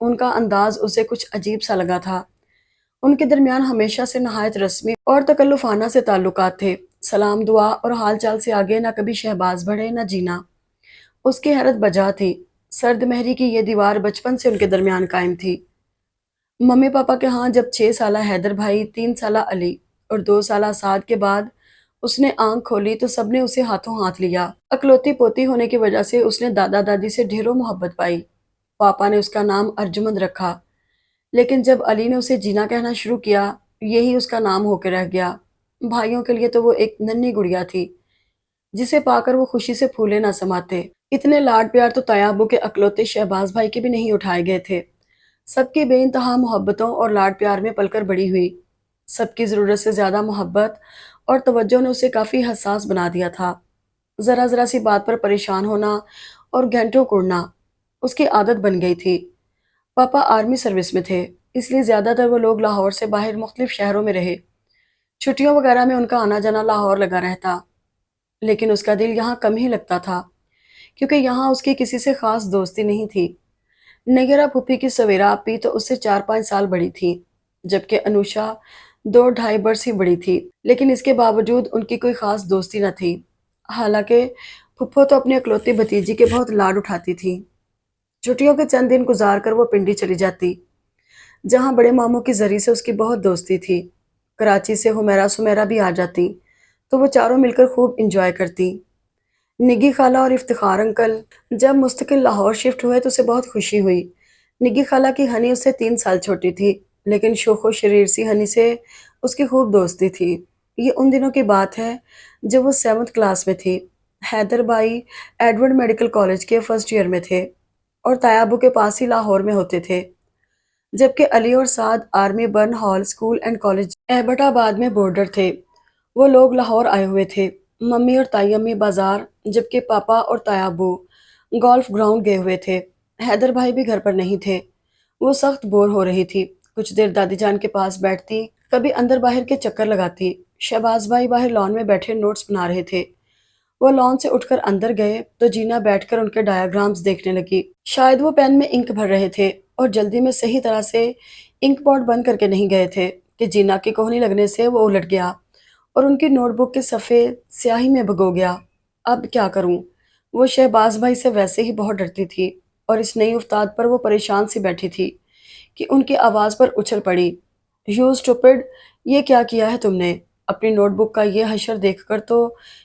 ان کا انداز اسے کچھ عجیب سا لگا تھا۔ ان کے درمیان ہمیشہ سے نہایت رسمی اور تکلفانہ سے تعلقات تھے۔ سلام دعا اور حال چال سے آگے نہ کبھی شہباز بڑھے نہ جینا۔ اس کی حیرت بجا تھی۔ سرد مہری کی یہ دیوار بچپن سے ان کے درمیان قائم تھی۔ ممی پاپا کے ہاں جب 6 سالہ حیدر بھائی، 3 سالہ علی اور 2 سالہ سعد کے بعد اس نے آنکھ کھولی تو سب نے اسے ہاتھوں ہاتھ لیا۔ اکلوتی پوتی ہونے کی وجہ سے اس نے دادا دادی سے ڈھیروں محبت پائی۔ پاپا نے اس کا نام ارجمند رکھا، لیکن جب علی نے اسے جینا کہنا شروع کیا، یہی اس کا نام ہو کے رہ گیا۔ بھائیوں کے لیے تو وہ ایک ننھی گڑیا تھی جسے پا کر وہ خوشی سے پھولے نہ سماتے۔ اتنے لاڈ پیار تو طیابو کے اکلوتے شہباز بھائی کے بھی نہیں اٹھائے گئے تھے۔ سب کی بے انتہا محبتوں اور لاڈ پیار میں پل کر بڑی ہوئی۔ سب کی ضرورت سے زیادہ محبت اور توجہ نے اسے کافی حساس بنا دیا تھا۔ ذرا ذرا سی بات پر پریشان ہونا اور گھنٹوں کوڑنا اس کی عادت بن گئی تھی۔ پاپا آرمی سروس میں تھے، اس لیے زیادہ تر وہ لوگ لاہور سے باہر مختلف شہروں میں رہے۔ چھٹیوں وغیرہ میں ان کا آنا جانا لاہور لگا رہتا، لیکن اس کا دل یہاں کم ہی لگتا تھا، کیونکہ یہاں اس کی کسی سے خاص دوستی نہیں تھی۔ نگرا پھوپھی کی سویرا آپی تو اس سے 4-5 سال بڑی تھی، جبکہ انوشا 2-2.5 برس ہی بڑی تھی، لیکن اس کے باوجود ان کی کوئی خاص دوستی نہ تھی۔ حالانکہ پھپھو تو اپنی اکلوتی بھتیجی کے بہت لاڈ اٹھاتی تھی۔ چھٹیوں کے چند دن گزار کر وہ پنڈی چلی جاتی، جہاں بڑے ماموں کی ذریعے سے اس کی بہت دوستی تھی۔ کراچی سے حمیرہ سمیرہ بھی آ جاتی تو وہ چاروں مل کر خوب انجوائے کرتی۔ نگی خالہ اور افتخار انکل جب مستقل لاہور شفٹ ہوئے تو اسے بہت خوشی ہوئی۔ نگی خالہ کی ہنی اس سے 3 سال چھوٹی تھی، لیکن شوخ و شریر سی ہنی سے اس کی خوب دوستی تھی۔ یہ ان دنوں کی بات ہے جب وہ 7th کلاس میں تھی۔ حیدر بھائی ایڈورڈ میڈیکل کالج کے فرسٹ ایئر میں تھے اور تیابو کے پاس ہی لاہور میں ہوتے تھے، جبکہ علی اور Saad Army Burn Hall School and College Abbottabad میں بورڈر تھے۔ وہ لوگ لاہور آئے ہوئے تھے، ممی اور تائی امی بازار، جبکہ پاپا اور تیابو گولف گراؤنڈ گئے ہوئے تھے۔ حیدر بھائی بھی گھر پر نہیں تھے۔ وہ سخت بور ہو رہی تھی، کچھ دیر دادی جان کے پاس بیٹھتی، کبھی اندر باہر کے چکر لگاتی۔ شہباز بھائی باہر لان میں بیٹھے نوٹس بنا رہے تھے۔ وہ لان سے اٹھ کر اندر گئے تو جینا بیٹھ کر ان کے ڈایاگرامز دیکھنے لگی۔ شاید وہ پین میں انک بھر رہے تھے اور جلدی میں صحیح طرح سے انک پاٹ بند کر کے نہیں گئے تھے کہ جینا کی کوہنی لگنے سے وہ الٹ گیا اور ان کی نوٹ بک کے صفحے سیاہی میں بھگو گیا۔ اب کیا کروں؟ وہ شہباز بھائی سے ویسے ہی بہت ڈرتی تھی اور اس نئی افتاد پر وہ پریشان سی بیٹھی تھی کہ ان کی آواز پر اچھل پڑی۔ یو اسٹوپڈ، یہ کیا کیا ہے تم نے؟ اپنی نوٹ بک کا یہ حشر دیکھ کر تو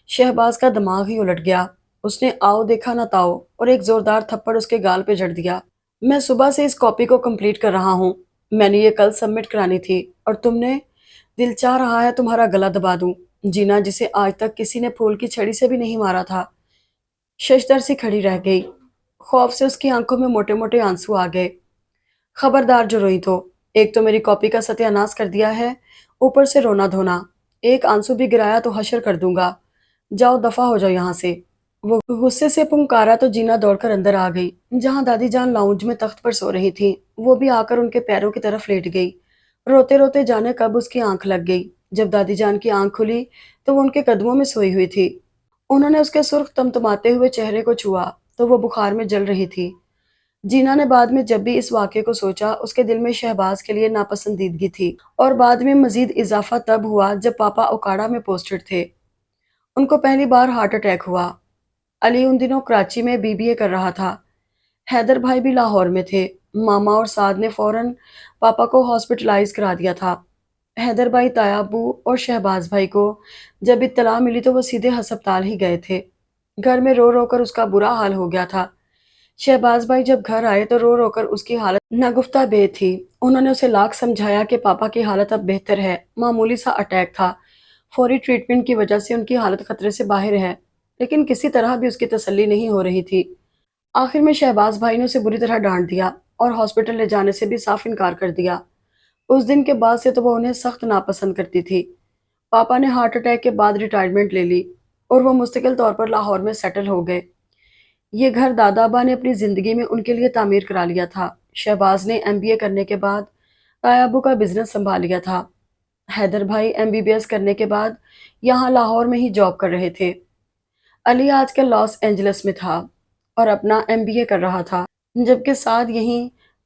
شہباز کا دماغ ہی الٹ گیا۔ اس نے آؤ دیکھا نہ تاؤ اور ایک زوردار تھپڑ اس کے گال پہ جڑ دیا۔ میں صبح سے اس کاپی کو کمپلیٹ کر رہا ہوں، میں نے یہ کل سبمٹ کرانی تھی اور تم نے؟ دل چاہ رہا ہے تمہارا گلا دبا دوں۔ جینا جسے آج تک کسی نے پھول کی چھڑی سے بھی نہیں مارا تھا، ششدر سی کھڑی رہ گئی۔ خوف سے اس کی آنکھوں میں موٹے موٹے آنسو آ گئے۔ خبردار جو روئی تو، ایک تو میری کاپی کا ستیہ ناش کر دیا ہے، اوپر سے رونا دھونا، ایک آنسو بھی گرایا تو حشر کر دوں گا، جاؤ دفع ہو جاؤ یہاں سے۔ وہ غصے سے پنکارا تو جینا دوڑ کر اندر آ گئی، جہاں دادی جان لاؤنج میں تخت پر سو رہی تھی۔ وہ بھی آ کر ان کے پیروں کی طرف لیٹ گئی۔ روتے روتے جانے کب اس کی آنکھ لگ گئی۔ جب دادی جان کی آنکھ کھلی تو وہ ان کے قدموں میں سوئی ہوئی تھی۔ انہوں نے اس کے سرخ تمتماتے ہوئے چہرے کو چھوا تو وہ بخار میں جل رہی تھی۔ جینا نے بعد میں جب بھی اس واقعے کو سوچا، اس کے دل میں شہباز کے لیے ناپسندیدگی تھی، اور بعد میں مزید اضافہ تب ہوا جب پاپا اوکاڑا میں پوسٹڈ تھے۔ ان کو پہلی بار ہارٹ اٹیک ہوا۔ علی ان دنوں کراچی میں BBA کر رہا تھا۔ حیدر بھائی بھی لاہور میں تھے۔ ماما اور سعد نے فوراً پاپا کو ہاسپٹلائز کرا دیا تھا۔ حیدر بھائی تیابو اور شہباز بھائی کو جب اطلاع ملی تو وہ سیدھے ہسپتال ہی گئے تھے۔ گھر میں رو رو کر اس کا برا حال ہو گیا تھا۔ شہباز بھائی جب گھر آئے تو رو رو کر اس کی حالت ناگفتہ بے تھی۔ انہوں نے اسے لاکھ سمجھایا کہ پاپا کی حالت اب بہتر ہے، معمولی سا اٹیک تھا، فوری ٹریٹمنٹ کی وجہ سے ان کی حالت خطرے سے باہر ہے، لیکن کسی طرح بھی اس کی تسلی نہیں ہو رہی تھی۔ آخر میں شہباز بھائی نے اسے بری طرح ڈانٹ دیا اور ہاسپٹل لے جانے سے بھی صاف انکار کر دیا۔ اس دن کے بعد سے تو وہ انہیں سخت ناپسند کرتی تھی۔ پاپا نے ہارٹ اٹیک کے بعد ریٹائرمنٹ لے لی اور وہ مستقل طور پر لاہور میں سیٹل ہو گئے۔ یہ گھر دادا ابا نے اپنی زندگی میں ان کے لیے تعمیر کرا لیا تھا۔ شہباز نے MBA کرنے کے بعد تایابو کا بزنس سنبھال لیا تھا۔ حیدر بھائی MBBS کرنے کے بعد یہاں لاہور میں ہی جاب کر رہے تھے۔ علی آج کل لاس اینجلس میں تھا اور اپنا MBA کر رہا تھا، جبکہ سعد یہیں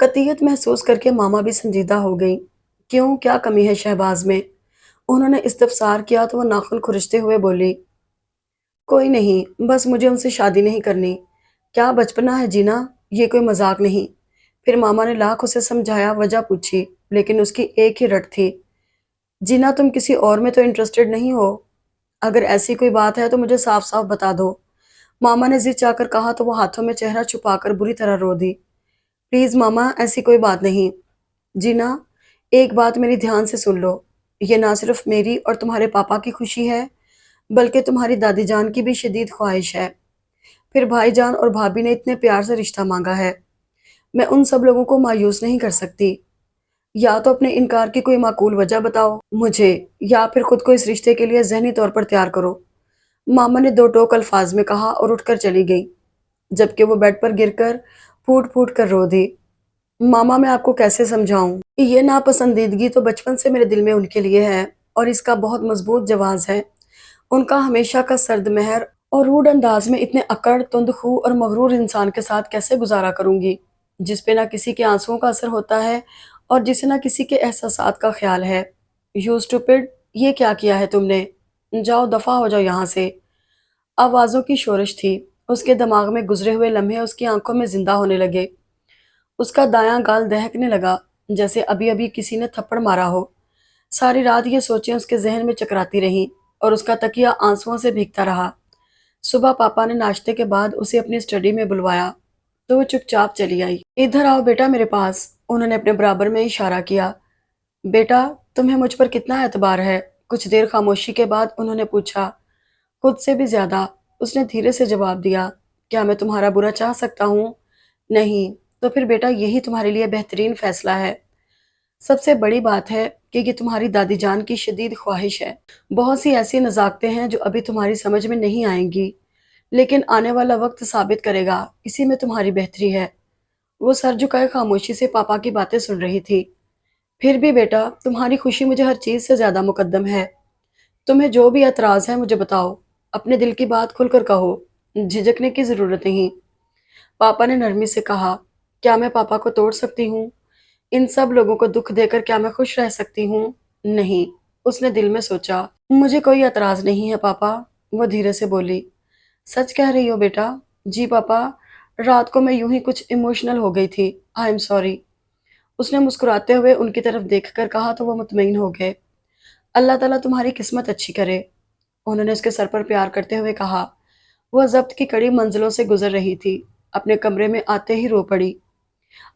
قطعیت محسوس کر کے ماما بھی سنجیدہ ہو گئیں۔ کیوں، کیا کمی ہے شہباز میں؟ انہوں نے استفسار کیا تو وہ ناخن کھرچتے ہوئے بولی، کوئی نہیں، بس مجھے ان سے شادی نہیں کرنی۔ کیا بچپنا ہے جینا، یہ کوئی مذاق نہیں۔ پھر ماما نے لاکھ اسے سمجھایا، وجہ پوچھی، لیکن اس کی ایک ہی رٹ تھی، جینا تم کسی اور میں تو انٹرسٹڈ نہیں ہو؟ اگر ایسی کوئی بات ہے تو مجھے صاف صاف بتا دو۔ ماما نے ضد چاہ کر کہا تو وہ ہاتھوں میں چہرہ چھپا کر بری طرح رو دی۔ پلیز ماما، ایسی کوئی بات نہیں۔ جینا، ایک بات میری دھیان سے سن لو، یہ نہ صرف میری اور تمہارے پاپا کی خوشی ہے بلکہ تمہاری دادی جان کی بھی شدید خواہش ہے۔ پھر بھائی جان اور بھابھی نے اتنے پیار سے رشتہ مانگا ہے، میں ان سب لوگوں کو مایوس نہیں کر سکتی۔ یا تو اپنے انکار کی کوئی معقول وجہ بتاؤ مجھے، یا پھر خود کو اس رشتے کے لیے ذہنی طور پر تیار کرو۔ ماما نے دو ٹوک الفاظ میں کہا اور اٹھ کر چلی گئی، جبکہ وہ بیڈ پر گر کر پھوٹ پھوٹ کر رو دی۔ ماما، میں آپ کو کیسے سمجھاؤں؟ یہ ناپسندیدگی تو بچپن سے میرے دل میں ان کے لیے ہے، اور اس کا بہت مضبوط جواز ہے۔ ان کا ہمیشہ کا سرد مہر اور روڈ انداز میں اتنے اکڑ، تند خو اور مغرور انسان کے ساتھ کیسے گزارا کروں گی، جس پہ نہ کسی کے آنسوؤں کا اثر ہوتا ہے اور جسے نہ کسی کے احساسات کا خیال ہے۔ یو اسٹوپڈ، یہ کیا کیا ہے تم نے؟ جاؤ، دفع ہو جاؤ یہاں سے۔ آوازوں کی شورش تھی، اس کے دماغ میں گزرے ہوئے لمحے اس کی آنکھوں میں زندہ ہونے لگے۔ اس کا دایاں گال دہکنے لگا، جیسے ابھی ابھی کسی نے تھپڑ مارا ہو۔ ساری رات یہ سوچیں اس کے ذہن میں چکراتی رہیں اور اس کا تکیہ آنسوؤں سے بھیگتا رہا۔ صبح پاپا نے ناشتے کے بعد اسے اپنی اسٹڈی میں بلوایا تو وہ چپ چاپ چلی آئی۔ ادھر آؤ بیٹا میرے پاس، انہوں نے اپنے برابر میں اشارہ کیا۔ بیٹا، تمہیں مجھ پر کتنا اعتبار ہے؟ کچھ دیر خاموشی کے بعد انہوں نے پوچھا۔ خود سے بھی زیادہ، اس نے دھیرے سے جواب دیا۔ کیا میں تمہارا برا چاہ سکتا ہوں؟ نہیں، تو پھر بیٹا یہی تمہارے لیے بہترین فیصلہ ہے۔ سب سے بڑی بات ہے کہ یہ تمہاری دادی جان کی شدید خواہش ہے۔ بہت سی ایسی نزاکتیں ہیں جو ابھی تمہاری سمجھ میں نہیں آئیں گی، لیکن آنے والا وقت ثابت کرے گا اسی میں تمہاری بہتری ہے۔ وہ سر جھکائے خاموشی سے پاپا کی باتیں سن رہی تھی۔ پھر بھی بیٹا، تمہاری خوشی مجھے ہر چیز سے زیادہ مقدم ہے۔ تمہیں جو بھی اعتراض ہے مجھے بتاؤ، اپنے دل کی بات کھل کر کہو، جھجکنے کی ضرورت نہیں۔ پاپا نے نرمی سے کہا، کیا میں پاپا کو توڑ سکتی ہوں؟ ان سب لوگوں کو دکھ دے کر کیا میں خوش رہ سکتی ہوں؟ نہیں، اس نے دل میں سوچا۔ مجھے کوئی اعتراض نہیں ہے پاپا، وہ دھیرے سے بولی۔ سچ کہہ رہی ہو بیٹا؟ جی پاپا، رات کو میں یوں ہی کچھ ایموشنل ہو گئی تھی، آئی ایم سوری۔ اس نے مسکراتے ہوئے ان کی طرف دیکھ کر کہا تو وہ مطمئن ہو گئے۔ اللہ تعالیٰ تمہاری قسمت اچھی کرے، انہوں نے اس کے سر پر پیار کرتے ہوئے کہا۔ وہ ضبط کی کڑی منزلوں سے گزر رہی تھی، اپنے کمرے میں آتے ہی رو پڑی۔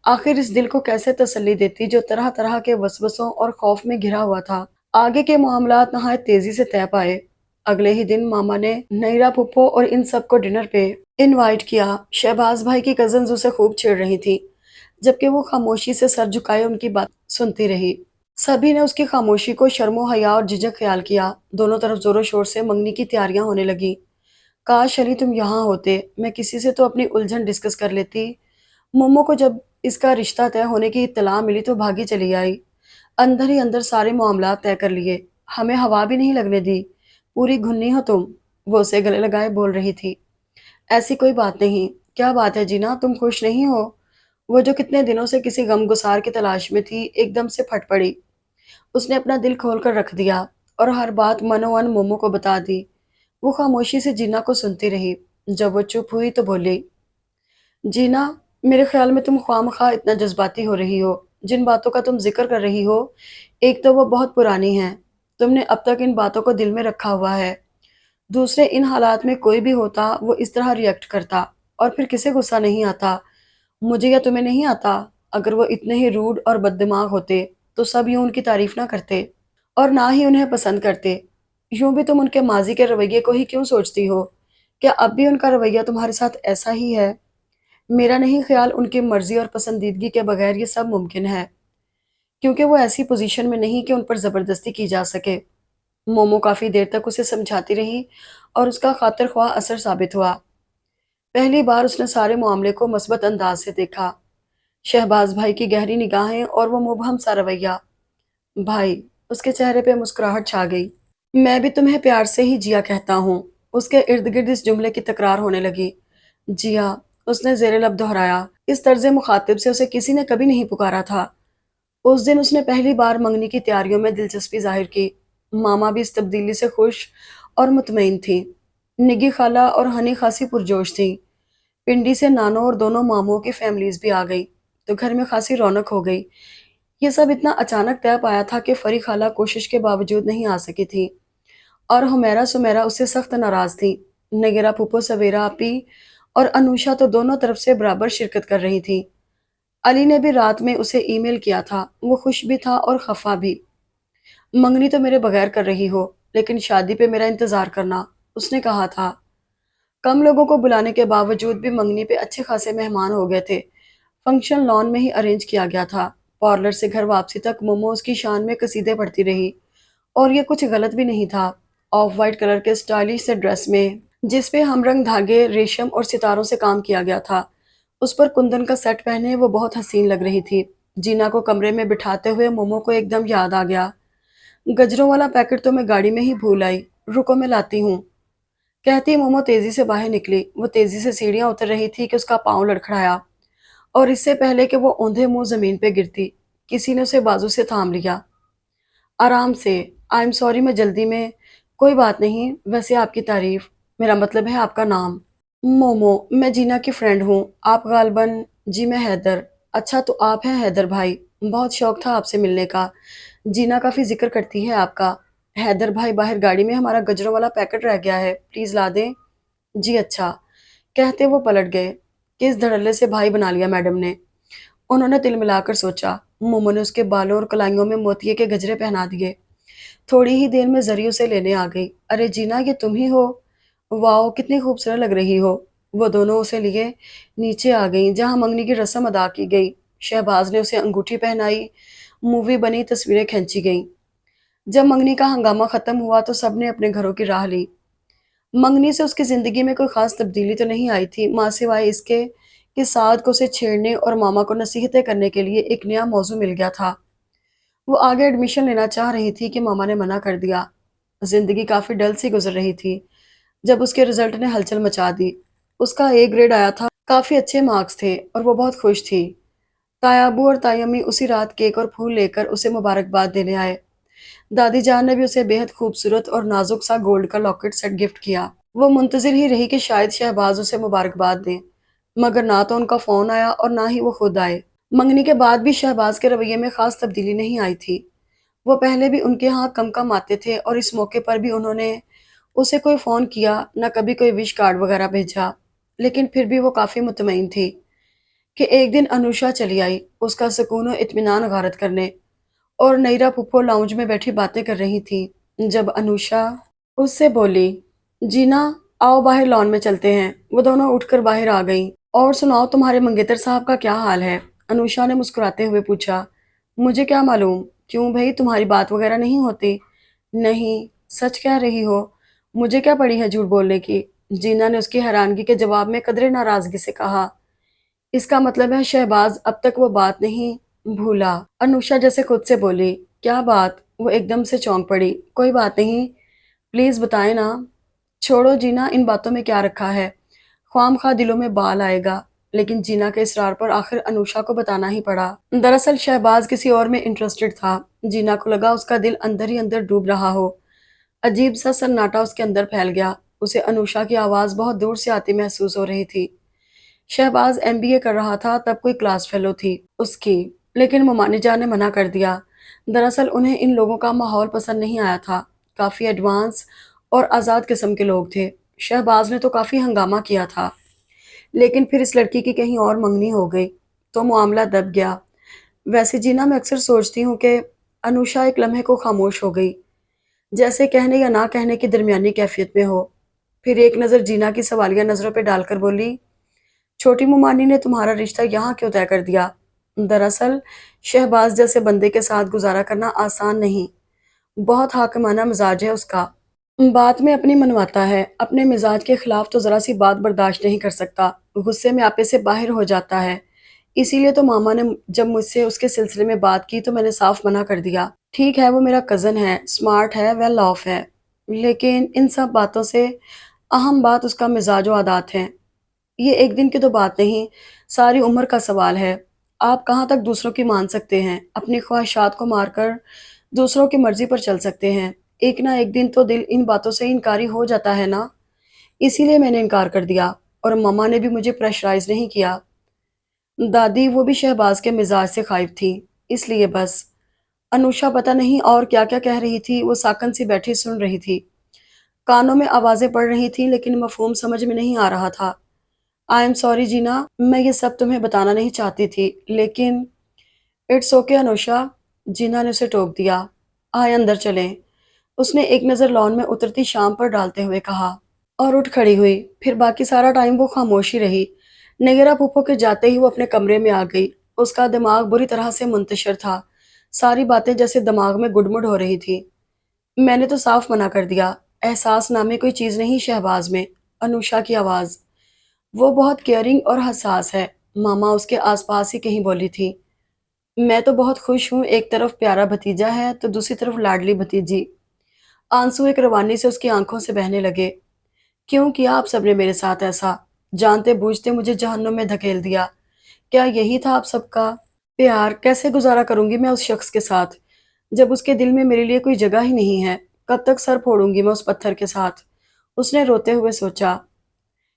آخر اس دل کو کیسے تسلی دیتی جو طرح طرح کے وسوسوں اور خوف میں گھرا ہوا تھا۔ آگے کے معاملات نہایت تیزی سے طے پائے۔ اگلے ہی دن ماما نے نیرا پھپھو اور ان سب کو ڈنر پہ انوائٹ کیا۔ شہباز بھائی کی کزنز اسے خوب چھیڑ رہی تھی، جبکہ وہ خاموشی سے سر جھکائے ان کی بات سنتی رہی۔ سبھی نے اس کی خاموشی کو شرم و حیا اور جھجک خیال کیا۔ دونوں طرف زور و شور سے منگنی کی تیاریاں ہونے لگیں۔ کاش علی تم یہاں ہوتے، میں کسی سے تو اپنی الجھن ڈسکس کر لیتی۔ مومو کو جب اس کا رشتہ طے ہونے کی اطلاع ملی تو بھاگی چلی آئی، اندر ہی اندر سارے معاملات طے کر لیے، ہمیں ہوا بھی نہیں لگنے دی۔ پوری گھنی ہو تم، وہ اسے گلے لگائے بول رہی تھی۔ ایسی کوئی بات نہیں، کیا بات ہے جینا، تم خوش نہیں ہو؟ وہ جو کتنے دنوں سے کسی غم گسار کی تلاش میں تھی ایک دم سے پھٹ پڑی۔ اس نے اپنا دل کھول کر رکھ دیا اور ہر بات منو ان مومو کو بتا دی۔ وہ خاموشی سے جینا کو سنتی رہی۔ جب وہ چپ ہوئی تو بولی، جینا، میرے خیال میں تم خواہ مخواہ اتنا جذباتی ہو رہی ہو۔ جن باتوں کا تم ذکر کر رہی ہو، ایک تو وہ بہت پرانی ہیں، تم نے اب تک ان باتوں کو دل میں رکھا ہوا ہے۔ دوسرے، ان حالات میں کوئی بھی ہوتا وہ اس طرح ریئیکٹ کرتا، اور پھر کسے غصہ نہیں آتا؟ مجھے یا تمہیں نہیں آتا؟ اگر وہ اتنے ہی روڈ اور بد دماغ ہوتے تو سب یوں ان کی تعریف نہ کرتے اور نہ ہی انہیں پسند کرتے۔ یوں بھی تم ان کے ماضی کے رویے کو ہی کیوں سوچتی ہو؟ کیا اب بھی ان کا رویہ تمہارے ساتھ ایسا ہی ہے؟ میرا نہیں خیال ان کی مرضی اور پسندیدگی کے بغیر یہ سب ممکن ہے، کیونکہ وہ ایسی پوزیشن میں نہیں کہ ان پر زبردستی کی جا سکے۔ مومو کافی دیر تک اسے سمجھاتی رہی اور اس کا خاطر خواہ اثر ثابت ہوا۔ پہلی بار اس نے سارے معاملے کو مثبت انداز سے دیکھا۔ شہباز بھائی کی گہری نگاہیں اور وہ مبہم سا رویہ۔ بھائی، اس کے چہرے پہ مسکراہٹ چھا گئی۔ میں بھی تمہیں پیار سے ہی جیا کہتا ہوں۔ اس کے ارد گرد اس جملے کی تکرار ہونے لگی۔ جیا، اس نے زیر لب دہرایا۔ اس طرز مخاطب سے اسے کسی نے کبھی نہیں پکارا تھا۔ اس دن اس نے پہلی بار منگنی کی تیاریوں میں دلچسپی ظاہر کی۔ ماما بھی اس تبدیلی سے خوش اور مطمئن تھی۔ نگی خالہ اور ہنی خاصی پرجوش تھی۔ پنڈی سے نانوں اور دونوں ماموں کی فیملیز بھی آ گئی تو گھر میں خاصی رونق ہو گئی۔ یہ سب اتنا اچانک طے پایا تھا کہ فری خالہ کوشش کے باوجود نہیں آ سکی تھی، اور حمیرہ سمیرہ اس سے سخت ناراض تھی۔ نگیرہ پھپھو سویرا آپی اور انوشا تو دونوں طرف سے برابر شرکت کر رہی تھی۔ علی نے بھی رات میں اسے ای میل کیا تھا، وہ خوش بھی تھا اور خفا بھی۔ منگنی تو میرے بغیر کر رہی ہو لیکن شادی پہ میرا انتظار کرنا، اس نے کہا تھا۔ کم لوگوں کو بلانے کے باوجود بھی منگنی پہ اچھے خاصے مہمان ہو گئے تھے۔ فنکشن لان میں ہی ارینج کیا گیا تھا۔ پارلر سے گھر واپسی تک مومو اس کی شان میں قصیدے پڑھتی رہی، اور یہ کچھ غلط بھی نہیں تھا۔ آف وائٹ کلر کے سٹائلش سے ڈریس میں جس پہ ہم رنگ دھاگے، ریشم اور ستاروں سے کام کیا گیا تھا، اس پر کندن کا سیٹ پہنے وہ بہت حسین لگ رہی تھی۔ جینا کو کمرے میں بٹھاتے ہوئے مومو کو ایک دم یاد آ گیا۔ گجروں والا پیکٹ تو میں گاڑی میں ہی بھول آئی، رکو میں لاتی ہوں، کہتی مومو تیزی سے باہر نکلی۔ وہ تیزی سے سیڑھیاں اتر رہی تھی کہ اس کا پاؤں لڑکھڑایا، اور اس سے پہلے کہ وہ اوندھے منہ زمین پہ گرتی کسی نے اسے بازو سے تھام لیا۔ آرام سے، آئی ایم سوری، میں جلدی میں۔ کوئی بات نہیں، ویسے آپ کی تعریف، میرا مطلب ہے آپ کا نام۔ مومو، میں جینا کی فرینڈ ہوں، آپ غالباً۔ جی میں حیدر۔ اچھا تو آپ ہیں حیدر بھائی، بہت شوق تھا آپ سے ملنے کا، جینا کافی ذکر کرتی ہے آپ کا۔ حیدر بھائی باہر گاڑی میں ہمارا گجروں والا پیکٹ رہ گیا ہے، پلیز لا دیں۔ جی اچھا، کہتے وہ پلٹ گئے۔ کس دھڑلے سے بھائی بنا لیا میڈم نے، انہوں نے تل ملا کر سوچا۔ مومو نے اس کے بالوں اور کلائیوں میں موتیے کے گجرے پہنا دیے۔ تھوڑی ہی دیر میں زری اسے لینے آ گئی۔ ارے جینا، یہ تم ہی ہو؟ واؤ، کتنی خوبصورت لگ رہی ہو۔ وہ دونوں اسے لیے نیچے آ گئیں جہاں منگنی کی رسم ادا کی گئی۔ شہباز نے اسے انگوٹھی پہنائی، مووی بنی، تصویریں کھینچی گئیں۔ جب منگنی کا ہنگامہ ختم ہوا تو سب نے اپنے گھروں کی راہ لی۔ منگنی سے اس کی زندگی میں کوئی خاص تبدیلی تو نہیں آئی تھی، ماں سوائے اس کے کہ سعد کو اسے چھیڑنے اور ماما کو نصیحتیں کرنے کے لیے ایک نیا موضوع مل گیا تھا۔ وہ آگے ایڈمیشن لینا چاہ رہی تھی کہ ماما نے منع کر دیا۔ زندگی کافی ڈل سی گزر رہی تھی جب اس کے رزلٹ نے ہلچل مچا دی۔ اس کا اے گریڈ آیا تھا، کافی اچھے مارکس تھے اور وہ بہت خوش تھی۔ تایا ابو اور تائی امی اسی رات کیک اور پھول لے کر اسے مبارکباد دینے آئے۔ دادی جان نے بھی اسے بے حد خوبصورت اور نازک سا گولڈ کا لاکٹ سیٹ گفٹ کیا۔ وہ منتظر ہی رہی کہ شاید شہباز اسے مبارکباد دیں، مگر نہ تو ان کا فون آیا اور نہ ہی وہ خود آئے۔ منگنی کے بعد بھی شہباز کے رویے میں خاص تبدیلی نہیں آئی تھی۔ وہ پہلے بھی ان کے ہاں کم کم آتے تھے اور اس موقع پر بھی انہوں نے اسے کوئی فون کیا، نہ کبھی کوئی وش کارڈ وغیرہ بھیجا، لیکن پھر بھی وہ کافی مطمئن تھی کہ ایک دن انوشا چلی آئی اس کا سکون و اطمینان غارت کرنے، اور نیرا پھپھو لاؤنج میں بیٹھی باتیں کر رہی تھی جب انوشا اس سے بولی، جینا آؤ باہر لان میں چلتے ہیں۔ وہ دونوں اٹھ کر باہر آ گئیں۔ اور سناؤ تمہارے منگیتر صاحب کا کیا حال ہے؟ انوشا نے مسکراتے ہوئے پوچھا۔ مجھے کیا معلوم، کیوں بھئی تمہاری بات وغیرہ نہیں ہوتی؟ نہیں، سچ کہہ رہی ہو، مجھے کیا پڑی ہے جھوٹ بولنے کی؟ جینا نے اس کی حیرانگی کے جواب میں قدرے ناراضگی سے کہا۔ اس کا مطلب ہے شہباز اب تک وہ بات نہیں بھولا؟ انوشا جیسے خود سے بولی۔ کیا بات؟ وہ ایک دم سے چونک پڑی۔ کوئی بات نہیں، پلیز بتائیں نا۔ چھوڑو جینا، ان باتوں میں کیا رکھا ہے، خواہ خواہ دلوں میں بال آئے گا۔ لیکن جینا کے اصرار پر آخر انوشا کو بتانا ہی پڑا۔ دراصل شہباز کسی اور میں انٹرسٹڈ تھا۔ جینا کو لگا اس کا دل اندر ہی اندر ڈوب رہا ہو۔ عجیب سا سناٹا اس کے اندر پھیل گیا۔ اسے انوشا کی آواز بہت دور سے آتی محسوس ہو رہی تھی۔ شہباز ایم بی اے کر رہا تھا، تب کوئی کلاس فیلو تھی اس کی، لیکن ممانی جان نے منع کر دیا۔ دراصل انہیں ان لوگوں کا ماحول پسند نہیں آیا تھا، کافی ایڈوانس اور آزاد قسم کے لوگ تھے۔ شہباز نے تو کافی ہنگامہ کیا تھا، لیکن پھر اس لڑکی کی کہیں اور منگنی ہو گئی تو معاملہ دب گیا۔ ویسے جینا، میں اکثر سوچتی ہوں کہ انوشا ایک لمحے کو خاموش ہو گئی، جیسے کہنے یا نہ کہنے کی درمیانی کیفیت میں ہو۔ پھر ایک نظر جینا کی سوالیہ نظروں پہ ڈال کر بولی، چھوٹی ممانی نے تمہارا رشتہ یہاں کیوں طے کر دیا؟ دراصل شہباز جیسے بندے کے ساتھ گزارا کرنا آسان نہیں، بہت حاکمانہ مزاج ہے اس کا، بات میں اپنی منواتا ہے، اپنے مزاج کے خلاف تو ذرا سی بات برداشت نہیں کر سکتا، غصے میں آپے سے باہر ہو جاتا ہے۔ اسی لیے تو ماما نے جب مجھ سے اس کے سلسلے میں بات کی تو میں نے صاف منع کر دیا۔ ٹھیک ہے وہ میرا کزن ہے، سمارٹ ہے، ویل آف ہے، لیکن ان سب باتوں سے اہم بات اس کا مزاج و عادات ہیں۔ یہ ایک دن کی تو بات نہیں، ساری عمر کا سوال ہے۔ آپ کہاں تک دوسروں کی مان سکتے ہیں؟ اپنی خواہشات کو مار کر دوسروں کی مرضی پر چل سکتے ہیں؟ ایک نہ ایک دن تو دل ان باتوں سے انکاری ہو جاتا ہے نا۔ اسی لیے میں نے انکار کر دیا، اور ماما نے بھی مجھے پریشرائز نہیں کیا۔ دادی وہ بھی شہباز کے مزاج سے خائف تھی، اس لیے بس۔ انوشا پتہ نہیں اور کیا کیا کہہ رہی تھی، وہ ساکن سی بیٹھی سن رہی تھی۔ کانوں میں آوازیں پڑ رہی تھیں لیکن مفہوم سمجھ میں نہیں آ رہا تھا۔ آئی ایم سوری جینا، میں یہ سب تمہیں بتانا نہیں چاہتی تھی، لیکن اٹس اوکے انوشا، جینا نے اسے ٹوک دیا۔ آئے اندر چلیں، اس نے ایک نظر لان میں اترتی شام پر ڈالتے ہوئے کہا، اور اٹھ کھڑی ہوئی۔ پھر باقی سارا ٹائم وہ خاموشی رہی۔ نگرا پھپھو کے جاتے ہی وہ اپنے کمرے میں آ گئی۔ اس کا دماغ بری طرح سے منتشر تھا، ساری باتیں جیسے دماغ میں گڈمڈ ہو رہی تھی۔ میں نے تو صاف منع کر دیا، احساس نامی کوئی چیز نہیں شہباز میں۔ انوشا کی آواز، وہ بہت کیئرنگ اور حساس ہے، ماما اس کے آس پاس ہی کہیں بولی تھی۔ میں تو بہت خوش ہوں، ایک طرف پیارا بھتیجا ہے تو دوسری طرف لاڈلی بھتیجی۔ آنسو ایک روانی سے اس کی آنکھوں سے بہنے لگے۔ کیوں کیا آپ سب نے میرے ساتھ ایسا؟ جانتے بوجھتے مجھے جہنم میں دھکیل دیا۔ کیا یہی تھا آپ سب کا پیار؟ کیسے گزارا کروں گی میں اس شخص کے ساتھ جب اس کے دل میں میرے لیے کوئی جگہ ہی نہیں ہے؟ کب تک سر پھوڑوں گی میں اس پتھر کے ساتھ؟ اس نے روتے ہوئے سوچا۔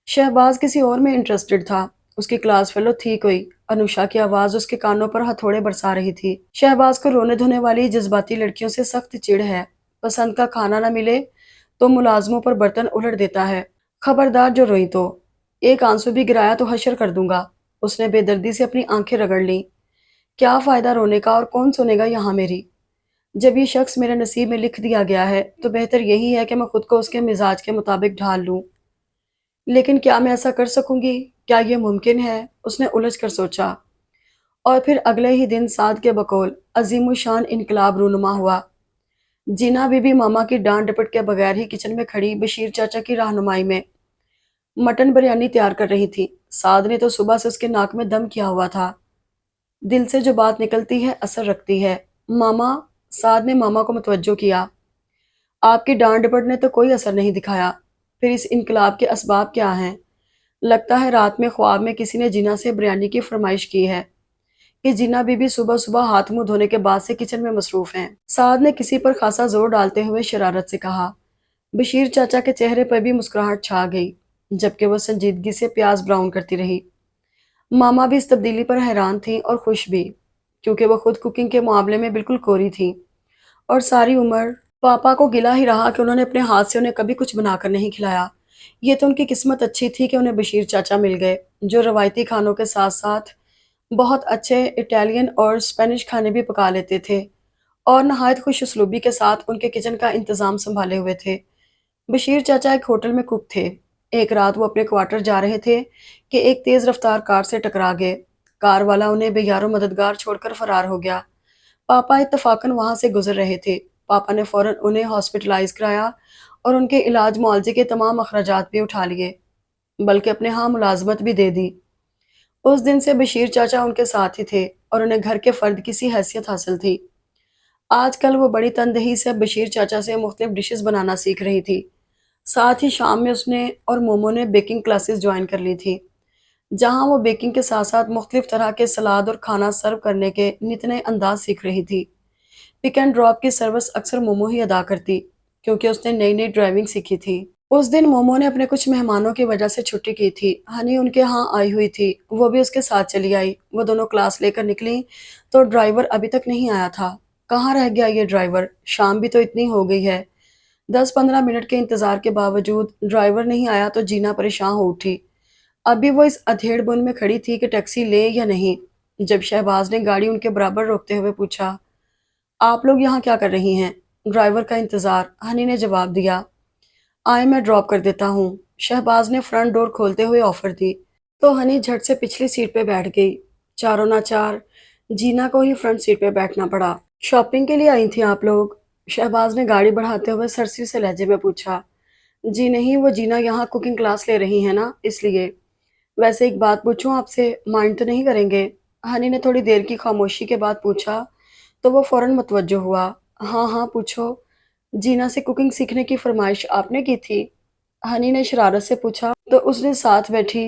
شہباز کسی اور میں انٹرسٹڈ تھا، اس کی کلاس فیلو تھی کوئی۔ انوشا کی آواز اس کے کانوں پر ہتھوڑے برسا رہی تھی۔ شہباز کو رونے دھونے والی جذباتی لڑکیوں سے سخت چڑ ہے، پسند کا کھانا نہ ملے تو ملازموں پر برتن الٹ دیتا ہے۔ خبردار جو روئی تو ایک آنسو بھی گرایا تو حشر کر دوں گا۔ اس نے بے دردی سے اپنی آنکھیں رگڑ لیں۔ کیا فائدہ رونے کا، اور کون سنے گا یہاں میری؟ جب یہ شخص میرے نصیب میں لکھ دیا گیا ہے تو بہتر یہی ہے کہ میں خود کو اس کے مزاج کے مطابق ڈھال لوں۔ لیکن کیا میں ایسا کر سکوں گی؟ کیا یہ ممکن ہے؟ اس نے الجھ کر سوچا۔ اور پھر اگلے ہی دن سعد کے بقول عظیم الشان انقلاب رونما ہوا۔ جینا بی بی ماما کی ڈانٹ ڈپٹ کے بغیر ہی کچن میں کھڑی بشیر چاچا کی رہنمائی میں مٹن بریانی تیار کر رہی تھی۔ سعد نے تو صبح سے اس کے ناک میں دم کیا ہوا تھا۔ دل سے جو بات نکلتی ہے اثر رکھتی ہے، ماما۔ سعد نے ماما کو متوجہ کیا۔ آپ کی ڈانٹ ڈپٹ نے تو کوئی اثر نہیں دکھایا، پھر اس انقلاب کے اسباب کیا ہیں؟ لگتا ہے رات میں خواب میں کسی نے جینا سے بریانی کی فرمائش کی ہے کہ جینا بی بی صبح صبح ہاتھ منہ دھونے کے بعد سے کچن میں مصروف ہیں۔ سعد نے کسی پر خاصا زور ڈالتے ہوئے شرارت سے کہا۔ بشیر چاچا کے چہرے پر بھی مسکراہٹ چھا گئی، جبکہ وہ سنجیدگی سے پیاز براؤن کرتی رہی۔ ماما بھی اس تبدیلی پر حیران تھیں اور خوش بھی، کیونکہ وہ خود کوکنگ کے معاملے میں بالکل کوری تھیں، اور ساری عمر پاپا کو گلہ ہی رہا کہ انہوں نے اپنے ہاتھ سے انہیں کبھی کچھ بنا کر نہیں کھلایا۔ یہ تو ان کی قسمت اچھی تھی کہ انہیں بشیر چاچا مل گئے، جو روایتی کھانوں کے ساتھ ساتھ بہت اچھے اٹالین اور اسپینش کھانے بھی پکا لیتے تھے، اور نہایت خوش اسلوبی کے ساتھ ان کے کچن کا انتظام سنبھالے ہوئے تھے۔ بشیر چاچا ایک ہوٹل میں کوک تھے۔ ایک رات وہ اپنے کوارٹر جا رہے تھے کہ ایک تیز رفتار کار سے ٹکرا گئے۔ کار والا انہیں بے یار و مددگار چھوڑ کر فرار ہو گیا۔ پاپا اتفاقاً وہاں سے گزر رہے تھے۔ پاپا نے فوراً انہیں ہاسپٹلائز کرایا اور ان کے علاج معالجے کے تمام اخراجات بھی اٹھا لیے، بلکہ اپنے ہاں ملازمت بھی دے دی۔ اس دن سے بشیر چاچا ان کے ساتھ ہی تھے اور انہیں گھر کے فرد کی سی حیثیت حاصل تھی۔ آج کل وہ بڑی تندہی سے بشیر چاچا سے مختلف ڈشز بنانا سیکھ رہی تھی۔ ساتھ ہی شام میں اس نے اور مومو نے بیکنگ کلاسز جوائن کر لی تھی، جہاں وہ بیکنگ کے ساتھ ساتھ مختلف طرح کے سلاد اور کھانا سرو کرنے کے نت نئے انداز سیکھ رہی تھی۔ پک اینڈ ڈراپ کی سروس اکثر مومو ہی ادا کرتی، کیونکہ اس نے نئی نئی ڈرائیونگ سیکھی تھی۔ اس دن مومو نے اپنے کچھ مہمانوں کی وجہ سے چھٹی کی تھی۔ ہنی ان کے ہاں آئی ہوئی تھی، وہ بھی اس کے ساتھ چلی آئی۔ وہ دونوں کلاس لے کر نکلیں تو ڈرائیور ابھی تک نہیں آیا تھا۔ کہاں رہ گیا یہ ڈرائیور؟ شام بھی تو اتنی ہو گئی ہے۔ 10-15 منٹ کے انتظار کے باوجود ڈرائیور نہیں آیا تو جینا پریشان ہو اٹھی۔ ابھی وہ اس ادھیڑ بن میں کھڑی تھی کہ ٹیکسی لے یا نہیں، جب شہباز نے گاڑی ان کے برابر روکتے ہوئے پوچھا، آپ لوگ یہاں کیا کر رہی ہیں؟ ڈرائیور کا انتظار، ہنی نے جواب دیا۔ آئے میں ڈراپ کر دیتا ہوں، شہباز نے فرنٹ ڈور کھولتے ہوئے آفر دی، تو ہنی جھٹ سے پچھلی سیٹ پہ بیٹھ گئی۔ چاروں ناچار جینا کو ہی فرنٹ سیٹ پہ بیٹھنا پڑا۔ شاپنگ کے لیے آئی تھیں آپ لوگ؟ شہباز نے گاڑی بڑھاتے ہوئے سرسری سے لہجے میں پوچھا۔ جی نہیں، وہ جینا یہاں کوکنگ کلاس لے رہی ہیں نا، اس لیے۔ ویسے ایک بات پوچھوں آپ سے، مائنڈ تو نہیں کریں گے؟ ہنی نے تھوڑی دیر کی خاموشی کے بعد پوچھا تو وہ فوراً متوجہ ہوا۔ ہاں ہاں پوچھو۔ جینا سے کوکنگ سیکھنے کی فرمائش آپ نے کی تھی؟ ہنی نے شرارت سے پوچھا تو اس نے ساتھ بیٹھی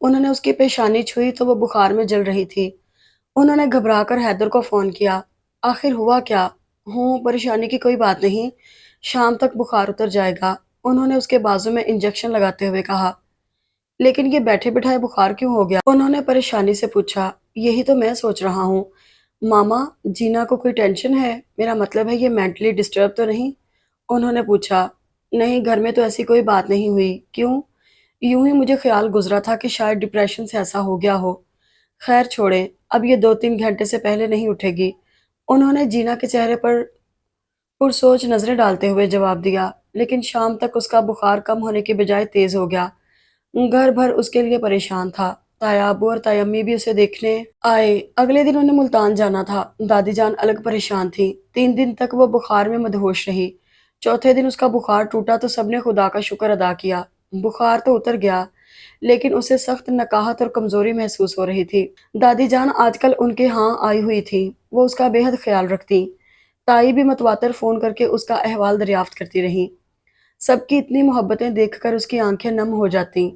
انہوں نے اس کی پیشانی چھوئی تو وہ بخار میں جل رہی تھی۔ انہوں نے گھبرا کر حیدر کو فون کیا۔ آخر ہوا کیا؟ ہوں، پریشانی کی کوئی بات نہیں، شام تک بخار اتر جائے گا، انہوں نے اس کے بازو میں انجیکشن لگاتے ہوئے کہا۔ لیکن یہ بیٹھے بٹھائے بخار کیوں ہو گیا؟ انہوں نے پریشانی سے پوچھا۔ یہی تو میں سوچ رہا ہوں ماما، جینا کو کوئی ٹینشن ہے؟ میرا مطلب ہے یہ مینٹلی ڈسٹرب تو نہیں؟ انہوں نے پوچھا۔ نہیں، گھر میں تو ایسی کوئی بات نہیں ہوئی۔ کیوں؟ یوں ہی مجھے خیال گزرا تھا کہ شاید ڈپریشن سے ایسا ہو گیا ہو۔ خیر چھوڑیں، اب یہ 2-3 گھنٹے سے پہلے نہیں اٹھے گی، انہوں نے جینا کے چہرے پر پرسوچ نظریں ڈالتے ہوئے جواب دیا۔ لیکن شام تک اس کا بخار کم ہونے کے بجائے تیز ہو گیا۔ گھر بھر اس کے لیے پریشان تھا۔ تایا ابو اور تائی امی بھی اسے دیکھنے آئے۔ اگلے دن انہیں ملتان جانا تھا۔ دادی جان الگ پریشان تھی۔ 3 دن تک وہ بخار میں مدہوش رہی۔ چوتھے دن اس کا بخار ٹوٹا تو سب نے خدا کا شکر ادا کیا۔ بخار تو اتر گیا، لیکن اسے سخت نکاہت اور کمزوری محسوس ہو رہی تھی۔ دادی جان آج کل ان کے ہاں آئی ہوئی تھی، وہ اس کا بے حد خیال رکھتی۔ تائی بھی متواتر فون کر کے اس کا احوال دریافت کرتی رہی۔ سب کی اتنی محبتیں دیکھ کر اس کی آنکھیں نم ہو جاتیں۔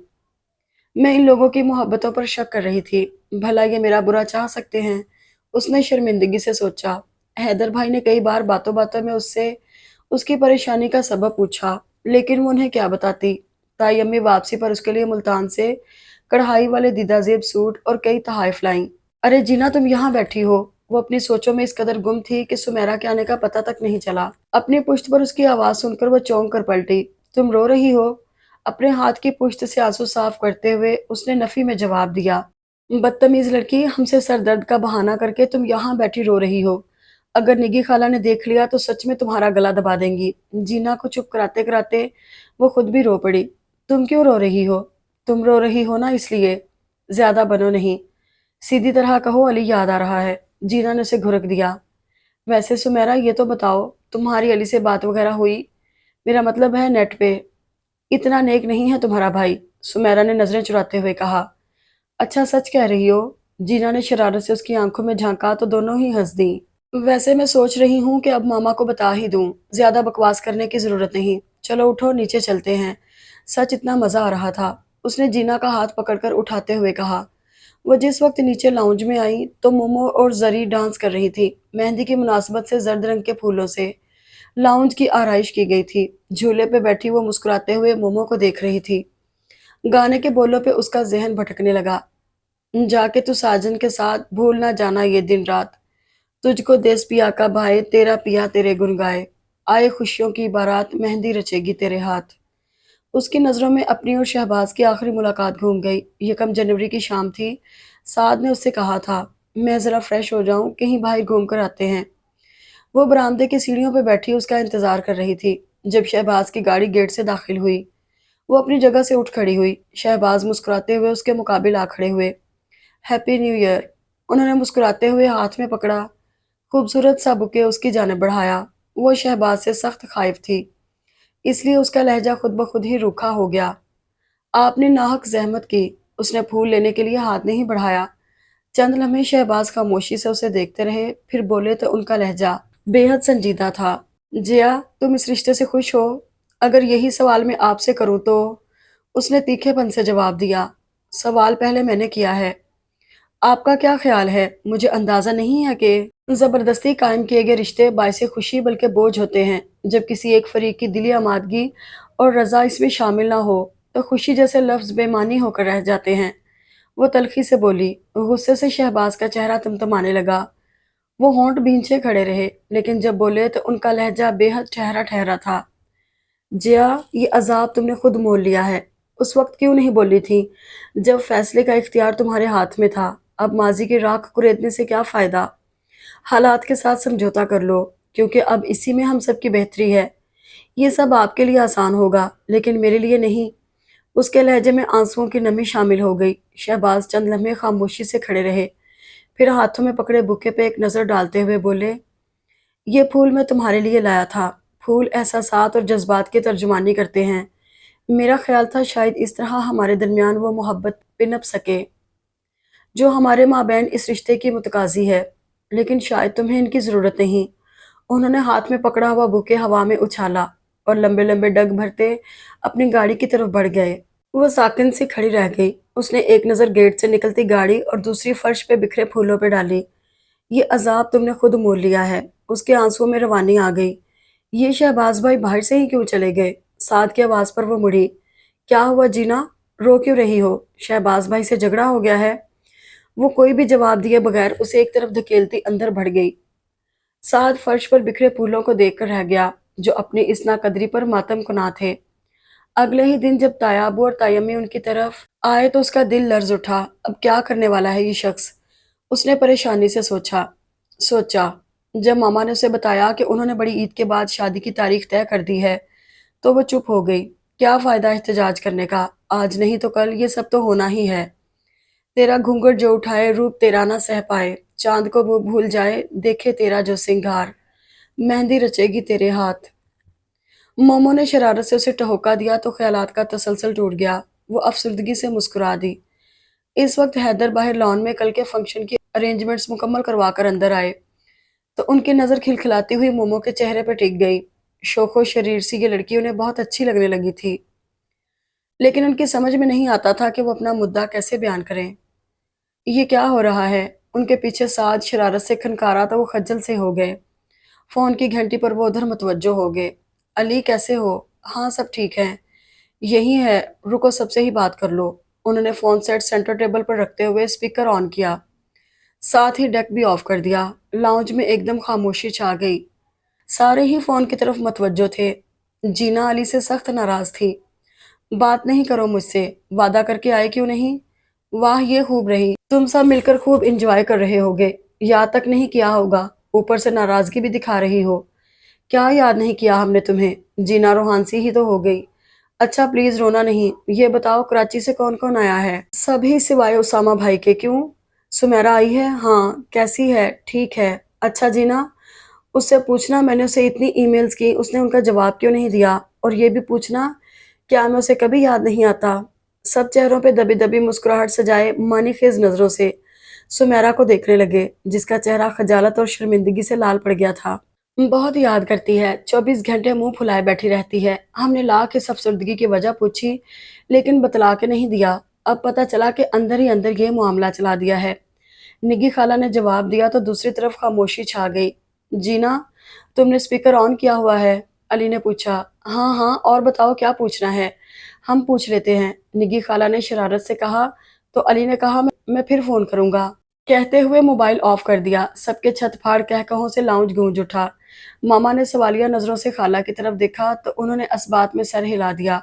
میں ان لوگوں کی محبتوں پر شک کر رہی تھی، بھلا یہ میرا برا چاہ سکتے ہیں؟ اس نے شرمندگی سے سوچا۔ حیدر بھائی نے کئی بار باتوں باتوں میں اس سے اس کی پریشانی کا سبب پوچھا، لیکن وہ انہیں کیا بتاتی؟ تائی امی واپسی پر اس کے لیے ملتان سے کڑھائی والے دیدہ زیب سوٹ اور کئی تحائف لائیں۔ ارے جینا، تم یہاں بیٹھی ہو؟ وہ اپنی سوچوں میں اس قدر گم تھی کہ سمیرا کے آنے کا پتہ تک نہیں چلا۔ اپنی پشت پر اس کی آواز سن کر وہ چونک کر پلٹی۔ تم رو رہی ہو؟ اپنے ہاتھ کی پشت سے آنسو صاف کرتے ہوئے اس نے نفی میں جواب دیا۔ بدتمیز لڑکی، ہم سے سر درد کا بہانہ کر کے تم یہاں بیٹھی رو رہی ہو۔ اگر نگی خالہ نے دیکھ لیا تو سچ میں تمہارا گلا دبا دیں گی۔ جینا کو چپ کراتے کراتے وہ خود بھی رو پڑی۔ تم کیوں رو رہی ہو؟ تم رو رہی ہو نا، اس لیے۔ زیادہ بنو نہیں، سیدھی طرح کہو، علی یاد آ رہا ہے۔ جینا نے اسے گھرک دیا۔ ویسے سمیرا، یہ تو بتاؤ، تمہاری علی سے بات وغیرہ ہوئی؟ میرا مطلب ہے نیٹ پہ۔ اتنا نیک نہیں ہے تمہارا بھائی، سمیرا نے نظریں چراتے ہوئے کہا۔ اچھا سچ کہہ رہی ہو؟ جینا نے شرارت سے اس کی آنکھوں میں جھانکا تو دونوں ہی ہنس دیں۔ ویسے میں سوچ رہی ہوں کہ اب ماما کو بتا ہی دوں، زیادہ بکواس کرنے کی ضرورت نہیں۔ چلو اٹھو، نیچے چلتے ہیں۔ سچ اتنا مزہ آ رہا تھا، اس نے جینا کا ہاتھ پکڑ کر اٹھاتے ہوئے کہا۔ وہ جس وقت نیچے لاؤنج میں آئی تو مومو اور زری ڈانس کر رہی تھی۔ مہندی کی مناسبت سے زرد رنگ کے پھولوں سے لاؤنج کی آرائش کی گئی تھی۔ جھولے پہ بیٹھی وہ مسکراتے ہوئے مومو کو دیکھ رہی تھی۔ گانے کے بولوں پہ اس کا ذہن بھٹکنے لگا۔ جا کے تو ساجن کے ساتھ بھول نہ جانا یہ دن رات، تجھ کو دیس پیا کا بھائے، تیرا پیا تیرے گن گائے، آئے خوشیوں کی بارات، مہندی رچے گی تیرے ہاتھ۔ اس کی نظروں میں اپنی اور شہباز کی آخری ملاقات گھوم گئی۔ 1 جنوری کی شام تھی۔ سعد نے اس سے کہا تھا، میں ذرا فریش ہو جاؤں، کہیں باہر گھوم کر آتے ہیں۔ وہ برآمدے کی سیڑھیوں پہ بیٹھی اس کا انتظار کر رہی تھی۔ جب شہباز کی گاڑی گیٹ سے داخل ہوئی، وہ اپنی جگہ سے اٹھ کھڑی ہوئی۔ شہباز مسکراتے ہوئے اس کے مقابل آ کھڑے ہوئے۔ ہیپی نیو ایئر، انہوں نے مسکراتے ہوئے ہاتھ میں پکڑا خوبصورت سا بکے اس کی جانب بڑھایا۔ وہ شہباز سے سخت خائف تھی، اس لیے اس کا لہجہ خود بخود ہی روکھا ہو گیا۔ آپ نے ناحق زحمت کی، اس نے پھول لینے کے لیے ہاتھ نہیں بڑھایا۔ چند لمحے شہباز خاموشی سے اسے دیکھتے رہے، پھر بولے تو ان کا لہجہ بے حد سنجیدہ تھا۔ جیا، تم اس رشتے سے خوش ہو؟ اگر یہی سوال میں آپ سے کروں تو؟ اس نے تیکھے پن سے جواب دیا۔ سوال پہلے میں نے کیا ہے، آپ کا کیا خیال ہے؟ مجھے اندازہ نہیں ہے کہ زبردستی قائم کیے گئے رشتے باعث خوشی بلکہ بوجھ ہوتے ہیں۔ جب کسی ایک فریق کی دلی آمادگی اور رضا اس میں شامل نہ ہو تو خوشی جیسے لفظ بے معنی ہو کر رہ جاتے ہیں۔ وہ تلخی سے بولی۔ غصے سے شہباز کا چہرہ تمتمانے لگا۔ وہ ہونٹ بھینچے کھڑے رہے، لیکن جب بولے تو ان کا لہجہ بے حد ٹھہرا ٹھہرا تھا۔ جیا، یہ عذاب تم نے خود مول لیا ہے۔ اس وقت کیوں نہیں بولی تھی جب فیصلے کا اختیار تمہارے ہاتھ میں تھا؟ اب ماضی کی راکھ کریدنے سے کیا فائدہ؟ حالات کے ساتھ سمجھوتا کر لو، کیونکہ اب اسی میں ہم سب کی بہتری ہے۔ یہ سب آپ کے لیے آسان ہوگا، لیکن میرے لیے نہیں۔ اس کے لہجے میں آنسوؤں کی نمی شامل ہو گئی۔ شہباز چند لمحے خاموشی سے کھڑے رہے، پھر ہاتھوں میں پکڑے بکے پہ ایک نظر ڈالتے ہوئے بولے، یہ پھول میں تمہارے لیے لایا تھا۔ پھول احساسات اور جذبات کی ترجمانی کرتے ہیں۔ میرا خیال تھا شاید اس طرح ہمارے درمیان وہ محبت پنپ سکے جو ہمارے مابین اس رشتے کی متقاضی ہے، لیکن شاید تمہیں ان کی ضرورت نہیں۔ انہوں نے ہاتھ میں پکڑا ہوا بوکے ہوا میں اچھالا اور لمبے لمبے ڈگ بھرتے اپنی گاڑی کی طرف بڑھ گئے۔ وہ ساکن سے کھڑی رہ گئی۔ اس نے ایک نظر گیٹ سے نکلتی گاڑی اور دوسری فرش پہ بکھرے پھولوں پہ ڈالی۔ یہ عذاب تم نے خود مول لیا ہے۔ اس کے آنسوں میں روانی آ گئی۔ یہ شہباز بھائی باہر سے ہی کیوں چلے گئے؟ سعد کی آواز پر وہ مڑی۔ کیا ہوا جینا؟ رو کیوں رہی ہو؟ شہباز بھائی سے جھگڑا ہو گیا ہے؟ وہ کوئی بھی جواب دیے بغیر اسے ایک طرف دھکیلتی اندر بڑھ گئی۔ سعد فرش پر بکھرے پھولوں کو دیکھ کر رہ گیا جو اپنی اس ناقدری پر ماتم کنا تھے۔ اگلے ہی دن جب تایابو اور تایمی ان کی طرف آئے تو اس کا دل لرز اٹھا۔ اب کیا کرنے والا ہے یہ شخص؟ اس نے پریشانی سے سوچا۔ جب ماما نے اسے بتایا کہ انہوں نے بڑی عید کے بعد شادی کی تاریخ طے کر دی ہے تو وہ چپ ہو گئی۔ کیا فائدہ احتجاج کرنے کا؟ آج نہیں تو کل یہ سب تو ہونا ہی ہے۔ تیرا گھونگھٹ جو اٹھائے روپ تیرا نہ سہ پائے، چاند کو وہ بھول جائے دیکھے تیرا جو سنگھار، مہندی رچے گی تیرے ہاتھ۔ مومو نے شرارت سے اسے ٹہوکا دیا تو خیالات کا تسلسل ٹوٹ گیا۔ وہ افسردگی سے مسکرا دی۔ اس وقت حیدر باہر لان میں کل کے فنکشن کی ارینجمنٹس مکمل کروا کر اندر آئے تو ان کی نظر کھلکھلاتی ہوئی مومو کے چہرے پہ ٹک گئی۔ شوخ و شریر سی یہ لڑکی انہیں بہت اچھی لگنے لگی تھی، لیکن ان کی سمجھ میں نہیں آتا تھا کہ وہ اپنا مدعا کیسے بیان کریں۔ یہ کیا ہو رہا ہے؟ ان کے پیچھے سعد شرارت سے کھنکارا تو وہ خجل سے ہو گئے۔ فون کی گھنٹی پر وہ ادھر متوجہ ہو گئے۔ علی کیسے ہو؟ ہاں سب ٹھیک ہے۔ یہی ہے، رکو سب سے ہی بات کر لو۔ انہوں نے فون سیٹ سینٹر ٹیبل پر رکھتے ہوئے اسپیکر آن کیا، ساتھ ہی ڈیک بھی آف کر دیا۔ لاؤنج میں ایک دم خاموشی چھا گئی۔ سارے ہی فون کی طرف متوجہ تھے۔ جینا علی سے سخت ناراض تھی۔ بات نہیں کرو مجھ سے، وعدہ کر کے آئے کیوں نہیں؟ واہ یہ خوب رہی، تم سب مل کر خوب انجوائے کر رہے ہوگے، یاد تک نہیں کیا ہوگا، اوپر سے ناراضگی بھی دکھا رہی ہو۔ کیا یاد نہیں کیا ہم نے تمہیں؟ جینا روحانسی ہی تو ہو گئی۔ اچھا پلیز رونا نہیں، یہ بتاؤ کراچی سے کون کون آیا ہے؟ سبھی سوائے اسامہ بھائی کے۔ کیوں؟ سمیرا آئی ہے؟ ہاں۔ کیسی ہے؟ ٹھیک ہے۔ اچھا جینا، اس سے پوچھنا میں نے اسے اتنی ای میلز کی اس نے ان کا جواب کیوں نہیں دیا، اور یہ بھی پوچھنا کیا میں اسے کبھی یاد نہیں آتا؟ سب چہروں پہ دبی دبی مسکراہٹ سجائے معنی خیز نظروں سے سمیرا کو دیکھنے لگے جس کا چہرہ خجالت اور شرمندگی سے لال پڑ گیا تھا۔ بہت یاد کرتی ہے، 24 گھنٹے منہ پھلائے بیٹھی رہتی ہے۔ ہم نے لاکھ اس افسردگی کی وجہ پوچھی لیکن بتلا کے نہیں دیا، اب پتہ چلا کہ اندر ہی اندر یہ معاملہ چلا دیا ہے۔ نگی خالہ نے جواب دیا تو دوسری طرف خاموشی چھا گئی۔ جینا تم نے اسپیکر آن کیا ہوا ہے؟ علی نے پوچھا۔ ہاں ہاں، اور بتاؤ کیا پوچھنا ہے؟ ہم پوچھ لیتے ہیں، نگی خالہ نے شرارت سے کہا تو علی نے کہا میں پھر فون کروں گا، کہتے ہوئے موبائل آف کر دیا۔ سب کے چھت پھاڑ کہکہوں سے لاؤنج گونج اٹھا۔ ماما نے سوالیہ نظروں سے خالہ کی طرف دیکھا تو انہوں نے اسبات میں سر ہلا دیا۔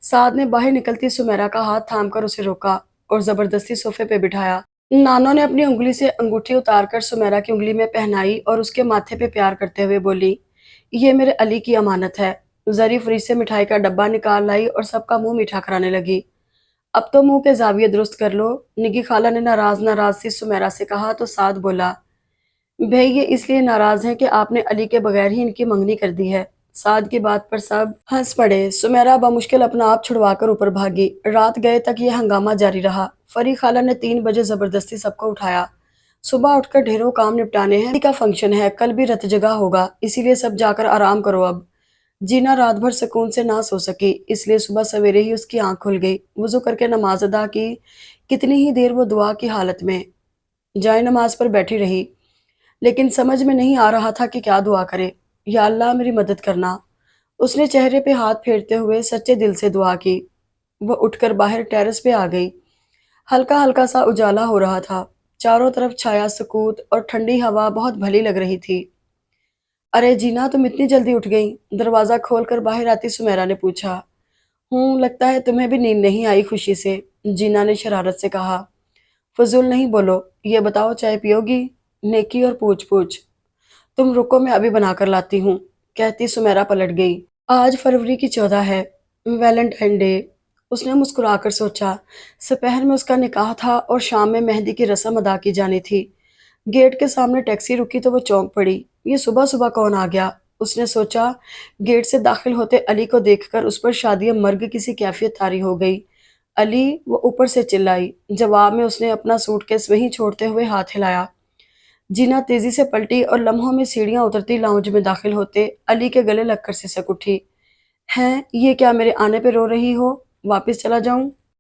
سعد نے باہر نکلتی سمیرا کا ہاتھ تھام کر اسے روکا اور زبردستی صوفے پہ بٹھایا۔ نانو نے اپنی انگلی سے انگوٹھی اتار کر سمیرا کی انگلی میں پہنائی اور اس کے ماتھے پہ پیار کرتے ہوئے بولی، یہ میرے علی کی امانت ہے۔ زری فریج سے مٹھائی کا ڈبہ نکال لائی اور سب کا منہ میٹھا کرانے لگی۔ اب تو منہ کے زاویے درست کر لو، نگی خالہ نے ناراض سی سمیرا سے کہا تو سعد بولا، بھئی یہ اس لیے ناراض ہیں کہ آپ نے علی کے بغیر ہی ان کی منگنی کر دی ہے۔ سعد کی بات پر سب ہنس پڑے۔ سمیرا بمشکل اپنا آپ چھڑوا کر اوپر بھاگی۔ رات گئے تک یہ ہنگامہ جاری رہا۔ فری خالہ نے 3 بجے زبردستی سب کو اٹھایا۔ صبح اٹھ کر ڈھیروں کام نپٹانے ہیں، علی کا فنکشن ہے، کل بھی رت جگہ ہوگا، اسی لیے سب جا کر آرام کرو اب۔ جینا رات بھر سکون سے نہ سو سکی، اس لیے صبح سویرے ہی اس کی آنکھ کھل گئی۔ وضو کر کے نماز ادا کی۔ کتنی ہی دیر وہ دعا کی حالت میں جائے نماز پر بیٹھی رہی، لیکن سمجھ میں نہیں آ رہا تھا کہ کیا دعا کرے۔ یا اللہ میری مدد کرنا، اس نے چہرے پہ ہاتھ پھیرتے ہوئے سچے دل سے دعا کی۔ وہ اٹھ کر باہر ٹیرس پہ آ گئی۔ ہلکا ہلکا سا اجالا ہو رہا تھا، چاروں طرف چھایا سکوت اور ٹھنڈی ہوا بہت بھلی لگ رہی تھی۔ ارے جینا تم اتنی جلدی اٹھ گئی؟ دروازہ کھول کر باہر آتی سمیرا نے پوچھا۔ لگتا ہے تمہیں بھی نیند نہیں آئی خوشی سے، جینا نے شرارت سے کہا۔ فضول نہیں بولو، یہ بتاؤ چائے پیو گی؟ نیکی اور پوچھ۔ تم رکو میں ابھی بنا کر لاتی ہوں، کہتی سمیرا پلٹ گئی۔ آج فروری کی 14 ہے، ویلنٹائن ڈے، اس نے مسکرا کر سوچا۔ سپہر میں اس کا نکاح تھا اور شام میں مہندی کی رسم ادا کی جانی تھی۔ گیٹ کے سامنے ٹیکسی رکی تو وہ چونک پڑی۔ یہ صبح صبح کون آ گیا؟ اس نے سوچا۔ گیٹ سے داخل ہوتے علی کو دیکھ کر اس پر شادی مرگ کسی کیفیت طاری ہو گئی۔ علی، وہ اوپر سے چلائی۔ جواب میں اس نے اپنا سوٹ کیس وہیں چھوڑتے ہوئے ہاتھ ہلایا۔ جینا تیزی سے پلٹی اور لمحوں میں سیڑھیاں اترتی لاؤنج میں داخل ہوتے علی کے گلے لگ کر سسک اٹھی۔ ہیں یہ کیا میرے آنے پہ رو رہی ہو؟ واپس چلا جاؤں؟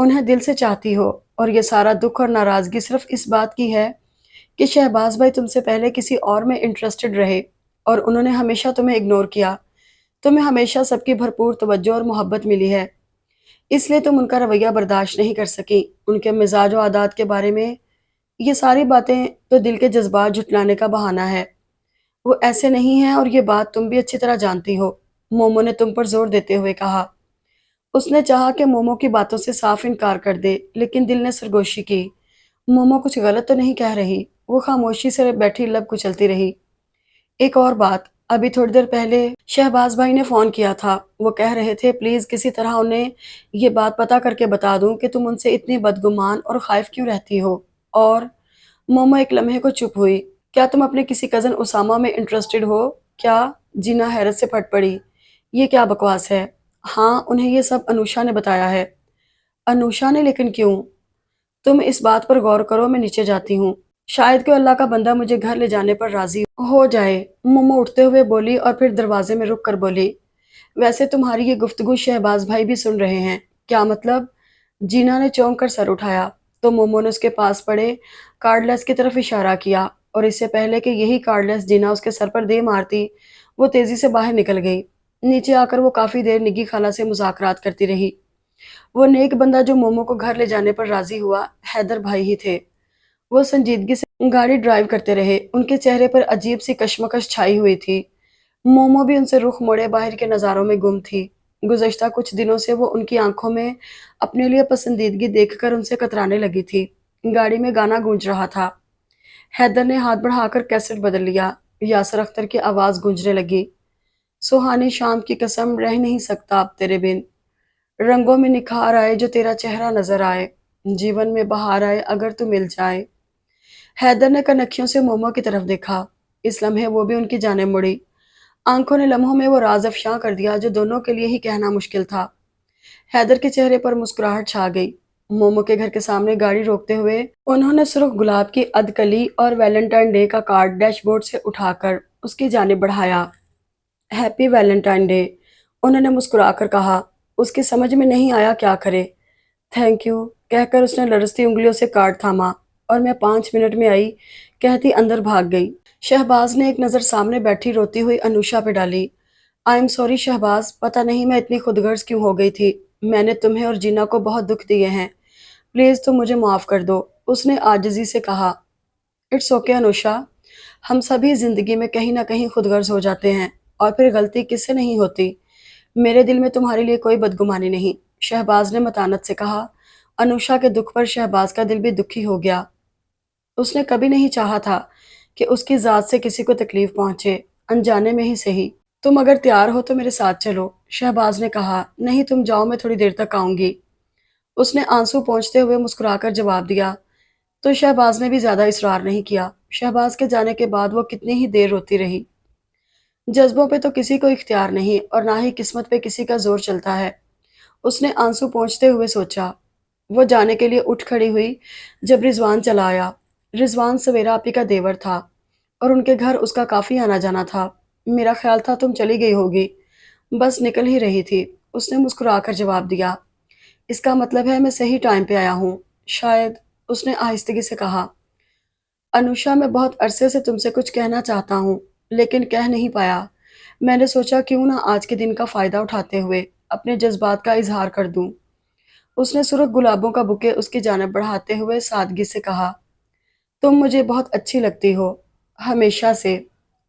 انہیں دل سے چاہتی ہو، اور یہ سارا دکھ اور ناراضگی صرف اس بات کی ہے کہ شہباز بھائی تم سے پہلے کسی اور میں انٹرسٹڈ رہے اور انہوں نے ہمیشہ تمہیں اگنور کیا۔ تمہیں ہمیشہ سب کی بھرپور توجہ اور محبت ملی ہے، اس لیے تم ان کا رویہ برداشت نہیں کر سکی، ان کے مزاج و عادات کے بارے میں۔ یہ ساری باتیں تو دل کے جذبات جھٹلانے کا بہانہ ہے، وہ ایسے نہیں ہیں اور یہ بات تم بھی اچھی طرح جانتی ہو، مومو نے تم پر زور دیتے ہوئے کہا۔ اس نے چاہا کہ مومو کی باتوں سے صاف انکار کر دے، لیکن دل نے سرگوشی کی۔ مومو کچھ غلط تو نہیں کہہ رہی، وہ خاموشی سے بیٹھی لب کچلتی رہی۔ ایک اور بات، ابھی تھوڑی دیر پہلے شہباز بھائی نے فون کیا تھا، وہ کہہ رہے تھے پلیز کسی طرح انہیں یہ بات پتہ کر کے بتا دوں کہ تم ان سے اتنی بدگمان اور خائف کیوں رہتی ہو۔ اور مومو ایک لمحے کو چپ ہوئی۔ کیا تم اپنے کسی کزن اسامہ میں انٹرسٹڈ ہو کیا؟ جینا حیرت سے پھٹ پڑی۔ یہ کیا بکواس ہے؟ ہاں، انہیں یہ سب انوشا نے بتایا ہے۔ انوشا نے؟ لیکن کیوں؟ تم اس بات پر غور کرو، میں نیچے جاتی ہوں، شاید کوئی اللہ کا بندہ مجھے گھر لے جانے پر راضی ہو جائے۔ مومو اٹھتے ہوئے بولی اور پھر دروازے میں رک کر بولی، ویسے تمہاری یہ گفتگو شہباز بھائی بھی سن رہے ہیں، کیا مطلب؟ جینا نے چونک کر سر اٹھایا تو مومو نے اس کے پاس پڑے کارڈ لیس کی طرف اشارہ کیا، اور اس سے پہلے کہ یہی کارڈ لیس جینا اس کے سر پر دے مارتی، وہ تیزی سے باہر نکل گئی۔ نیچے آ کر وہ کافی دیر نگی خالہ سے مذاکرات کرتی رہی۔ وہ نیک بندہ جو مومو کو گھر لے جانے پر راضی ہوا، حیدر بھائی ہی تھے۔ وہ سنجیدگی سے گاڑی ڈرائیو کرتے رہے، ان کے چہرے پر عجیب سی کشمکش چھائی ہوئی تھی۔ مومو بھی ان سے رخ موڑے باہر کے نظاروں میں گم تھی۔ گزشتہ کچھ دنوں سے وہ ان کی آنکھوں میں اپنے لیے پسندیدگی دیکھ کر ان سے کترانے لگی تھی۔ گاڑی میں گانا گونج رہا تھا۔ حیدر نے ہاتھ بڑھا کر کیسٹ بدل لیا۔ یاسر اختر کی آواز گونجنے لگی، سہانی شام کی قسم رہ نہیں سکتا اب تیرے بن، رنگوں میں نکھار آئے جو تیرا چہرہ نظر آئے، جیون میں بہار آئے اگر تو مل جائے۔ حیدر نے کنکھیوں سے مومو کی طرف دیکھا، اس لمحے وہ بھی ان کی جانب مڑی۔ آنکھوں نے لمحوں میں وہ راز افشاں کر دیا جو دونوں کے لیے ہی کہنا مشکل تھا۔ حیدر کے چہرے پر مسکراہٹ چھا گئی۔ مومو کے گھر کے سامنے گاڑی روکتے ہوئے انہوں نے سرخ گلاب کی ادکلی اور ویلنٹائن ڈے کا کارڈ ڈیش بورڈ سے اٹھا کر اس کی جانب بڑھایا۔ ہیپی ویلنٹائن ڈے، انہوں نے مسکرا کر کہا۔ اس کی سمجھ میں نہیں آیا کیا کرے۔ تھینک یو کہہ کر اس نے لرزتی انگلیوں سے کارڈ تھاما، اور میں 5 منٹ میں آئی کہتی اندر بھاگ گئی۔ شہباز نے ایک نظر سامنے بیٹھی روتی ہوئی انوشا پہ ڈالی۔ آئی ایم سوری شہباز، پتہ نہیں میں اتنی خود غرض کیوں ہو گئی تھی، میں نے تمہیں اور جینا کو بہت دکھ دیے ہیں، پلیز تم مجھے معاف کر دو، اس نے عاجزی سے کہا۔ اٹس اوکے انوشا، ہم سبھی زندگی میں کہیں نہ کہیں خود غرض ہو جاتے ہیں، اور پھر غلطی کس سے نہیں ہوتی۔ میرے دل میں تمہارے لیے کوئی بدگمانی نہیں، شہباز نے متانت سے کہا۔ انوشا کے دکھ پر شہباز کا دل بھی دکھی ہو گیا۔ اس نے کبھی نہیں چاہا تھا کہ اس کی ذات سے کسی کو تکلیف پہنچے، انجانے میں ہی صحیح۔ تم اگر تیار ہو تو میرے ساتھ چلو، شہباز نے کہا۔ نہیں تم جاؤ، میں تھوڑی دیر تک آؤں گی، اس نے آنسو پونچھتے ہوئے مسکرا کر جواب دیا۔ تو شہباز نے بھی زیادہ اصرار نہیں کیا۔ شہباز کے جانے کے بعد وہ کتنی ہی دیر روتی رہی۔ جذبوں پہ تو کسی کو اختیار نہیں، اور نہ ہی قسمت پہ کسی کا زور چلتا ہے، اس نے آنسو پونچھتے ہوئے سوچا۔ وہ جانے کے لیے اٹھ کھڑی ہوئی جب رضوان چلا آیا۔ رضوان سویرا آپی کا دیور تھا، اور ان کے گھر اس کا کافی آنا جانا تھا۔ میرا خیال تھا تم چلی گئی ہوگی، بس نکل ہی رہی تھی، اس نے مسکرا کر جواب دیا۔ اس کا مطلب ہے میں صحیح ٹائم پہ آیا ہوں، شاید، اس نے آہستگی سے کہا۔ انوشا میں بہت عرصے سے تم سے کچھ کہنا چاہتا ہوں، لیکن کہہ نہیں پایا۔ میں نے سوچا کیوں نہ آج کے دن کا فائدہ اٹھاتے ہوئے اپنے جذبات کا اظہار کر دوں۔ اس نے سرخ گلابوں کا بکے اس کی جانب بڑھاتے ہوئے سادگی سے کہا، تم مجھے بہت اچھی لگتی ہو، ہمیشہ سے۔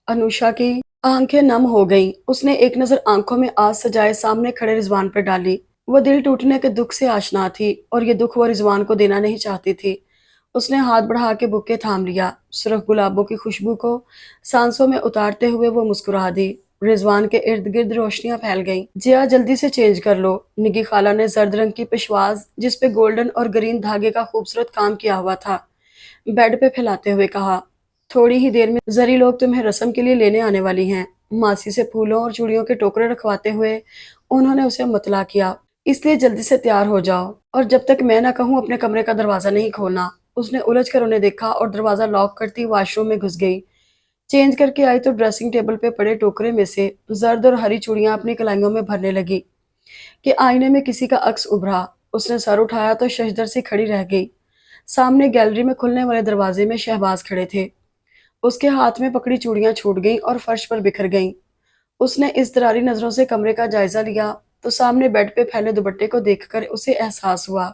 انوشا کی آنکھیں نم ہو گئیں، اس نے ایک نظر آنکھوں میں آس سجائے سامنے کھڑے رضوان پر ڈالی۔ وہ دل ٹوٹنے کے دکھ سے آشنا تھی، اور یہ دکھ وہ رضوان کو دینا نہیں چاہتی تھی۔ اس نے ہاتھ بڑھا کے بکے تھام لیا، سرخ گلابوں کی خوشبو کو سانسوں میں اتارتے ہوئے وہ مسکرا دی۔ رضوان کے ارد گرد روشنیاں پھیل گئیں۔ جیا جلدی سے چینج کر لو، نگی خالہ نے زرد رنگ کی پشواز جس پہ گولڈن اور گرین دھاگے کا خوبصورت کام کیا ہوا تھا بیڈ پہ پھیلاتے ہوئے کہا۔ تھوڑی ہی دیر میں زری لوگ تمہیں رسم کے لیے لینے آنے والی ہیں۔ ماسی سے پھولوں اور چوڑیوں کے ٹوکرے رکھواتے ہوئے انہوں نے اسے مطلع کیا، اس لیے جلدی سے تیار ہو جاؤ، اور جب تک میں نہ کہوں اپنے کمرے کا دروازہ نہیں کھولنا۔ اس نے الجھ کر انہیں دیکھا اور دروازہ لاک کرتی واش روم میں گھس گئی۔ چینج کر کے آئی تو ڈریسنگ ٹیبل پہ پڑے ٹوکرے میں سے زرد اور ہری چوڑیاں اپنی کلائیوں میں بھرنے لگی کہ آئینے میں کسی کا عکس ابھرا۔ اس نے سر اٹھایا تو ششدر سی کھڑی رہ گئی۔ سامنے گیلری میں کھلنے والے دروازے میں شہباز کھڑے تھے۔ اس کے ہاتھ میں پکڑی چوڑیاں چھوٹ گئیں اور فرش پر بکھر گئیں۔ اس نے اضطراری نظروں سے کمرے کا جائزہ لیا تو سامنے بیڈ پہ پھیلے دوپٹے کو دیکھ کر اسے احساس ہوا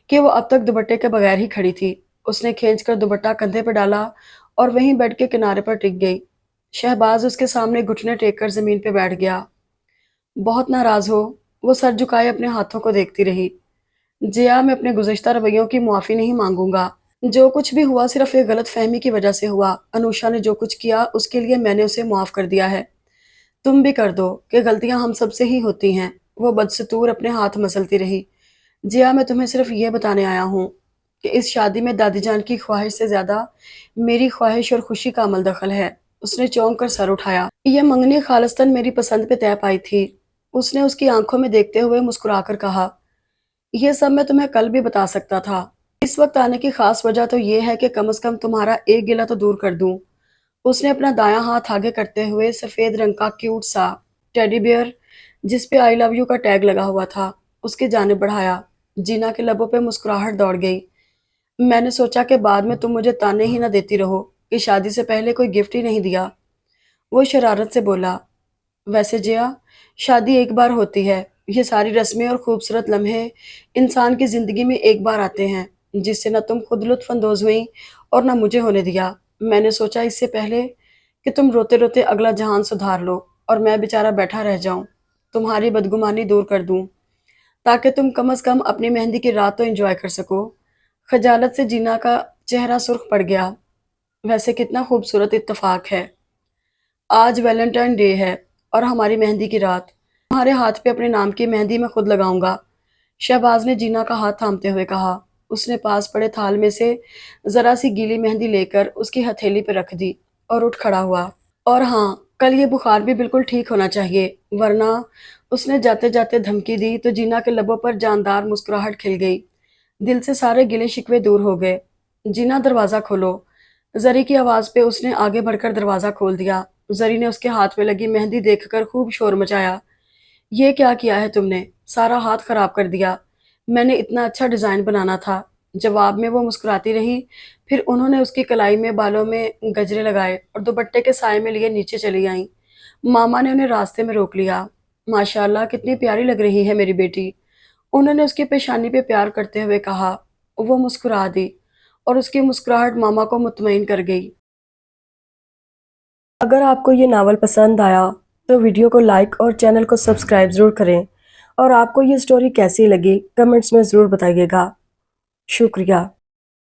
کہ وہ اب تک دوپٹے کے بغیر ہی کھڑی تھی۔ اس نے کھینچ کر دوپٹہ کندھے پہ ڈالا اور وہیں بیڈ کے کنارے پر ٹک گئی۔ شہباز اس کے سامنے گھٹنے ٹیک کر زمین پہ بیٹھ گیا۔ بہت ناراض ہو؟ وہ سر جھکائے اپنے ہاتھوں کو دیکھتی رہی۔ جیا، میں اپنے گزشتہ رویوں کی معافی نہیں مانگوں گا۔ جو کچھ بھی ہوا صرف ایک غلط فہمی کی وجہ سے ہوا۔ انوشا نے جو کچھ کیا اس کے لیے میں نے اسے معاف کر دیا ہے۔ تم بھی کر دو کہ غلطیاں ہم سب سے ہی ہوتی ہیں۔ وہ بدستور اپنے ہاتھ مسلتی رہی۔ جیا، میں تمہیں صرف یہ بتانے آیا ہوں کہ اس شادی میں دادی جان کی خواہش سے زیادہ میری خواہش اور خوشی کا عمل دخل ہے۔ اس نے چونک کر سر اٹھایا۔ یہ منگنی خالصتاً میری پسند پہ طے پائی تھی۔ اس نے اس کی آنکھوں میں دیکھتے ہوئے مسکرا کر کہا، یہ سب میں تمہیں کل بھی بتا سکتا تھا۔ اس وقت آنے کی خاص وجہ تو یہ ہے کہ کم از کم تمہارا ایک گلہ تو دور کر دوں۔ اس نے اپنا دایاں ہاتھ آگے کرتے ہوئے سفید رنگ کا کیوٹ سا ٹیڈی بیئر جس پہ آئی لو یو کا ٹیگ لگا ہوا تھا اس کی جانب بڑھایا۔ جینا کے لبوں پہ مسکراہٹ دوڑ گئی۔ میں نے سوچا کہ بعد میں تم مجھے تانے ہی نہ دیتی رہو کہ شادی سے پہلے کوئی گفٹ ہی نہیں دیا۔ وہ شرارت سے بولا، ویسے جیا، شادی ایک بار ہوتی ہے۔ یہ ساری رسمیں اور خوبصورت لمحے انسان کی زندگی میں ایک بار آتے ہیں جس سے نہ تم خود لطف اندوز ہوئیں اور نہ مجھے ہونے دیا۔ میں نے سوچا اس سے پہلے کہ تم روتے روتے اگلا جہان سدھار لو اور میں بیچارہ بیٹھا رہ جاؤں، تمہاری بدگمانی دور کر دوں تاکہ تم کم از کم اپنی مہندی کی رات تو انجوائے کر سکو۔ خجالت سے جینا کا چہرہ سرخ پڑ گیا۔ ویسے کتنا خوبصورت اتفاق ہے، آج ویلنٹائن ڈے ہے اور ہماری مہندی کی رات۔ تمہارے ہاتھ پہ اپنے نام کی مہندی میں خود لگاؤں گا، شہباز نے جینا کا ہاتھ تھامتے ہوئے کہا۔ اس نے پاس پڑے تھال میں سے ذرا سی گیلی مہندی لے کر اس کی ہتھیلی پہ رکھ دی اور اٹھ کھڑا ہوا۔ اور ہاں، کل یہ بخار بھی بالکل ٹھیک ہونا چاہیے، ورنہ… اس نے جاتے جاتے دھمکی دی تو جینا کے لبوں پر جاندار مسکراہٹ کھل گئی۔ دل سے سارے گلے شکوے دور ہو گئے۔ جینا، دروازہ کھولو۔ زری کی آواز پہ اس نے آگے بڑھ کر دروازہ کھول دیا۔ زری نے اس کے ہاتھ میں لگی مہندی دیکھ کر خوب شور مچایا۔ یہ کیا کیا ہے تم نے؟ سارا ہاتھ خراب کر دیا۔ میں نے اتنا اچھا ڈیزائن بنانا تھا۔ جواب میں وہ مسکراتی رہی۔ پھر انہوں نے اس کی کلائی میں بالوں میں گجرے لگائے اور دوپٹے کے سائے میں لیے نیچے چلی آئیں۔ ماما نے انہیں راستے میں روک لیا۔ ماشاءاللہ، کتنی پیاری لگ رہی ہے میری بیٹی، انہوں نے اس کی پیشانی پہ پیار کرتے ہوئے کہا۔ وہ مسکرا دی اور اس کی مسکراہٹ ماما کو مطمئن کر گئی۔ اگر آپ کو یہ ناول پسند آیا تو ویڈیو کو لائک اور چینل کو سبسکرائب ضرور کریں، اور آپ کو یہ سٹوری کیسی لگی کمنٹس میں ضرور بتائیے گا۔ شکریہ۔